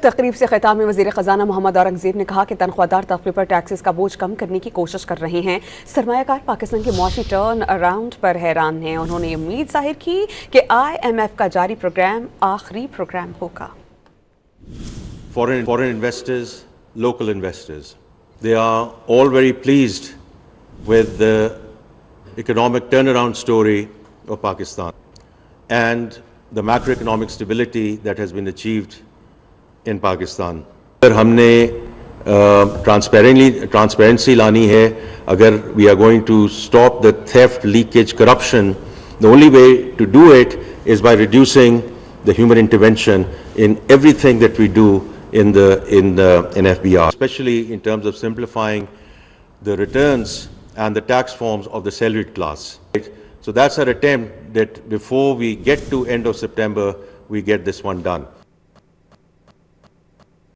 तकरीब से खिताब में वज़ीर ख़जाना मोहम्मद औरंगज़ेब ने कहा कि तनख्वाहदार तबके पर टैक्सेस का बोझ कम करने की कोशिश कर रहे हैं। सरमायाकार पाकिस्तान के मुआशी टर्न अराउंड पर हैरान हैं। उन्होंने उम्मीद जाहिर की कि IMF का जारी प्रोग्राम आखिरी प्रोग्राम होगा। Foreign investors, local investors, they are all very pleased with the economic turnaround story of Pakistan and the macroeconomic stability that has been achieved in Pakistan. अगर हमने transparency लानी है, अगर we are going to stop the theft, leakage, corruption, the only way to do it is by reducing the human intervention in everything that we do in FBR, especially in terms of simplifying the returns and the tax forms of the salaried class. Right? So that's our attempt that before we get to end of September, we get this one done.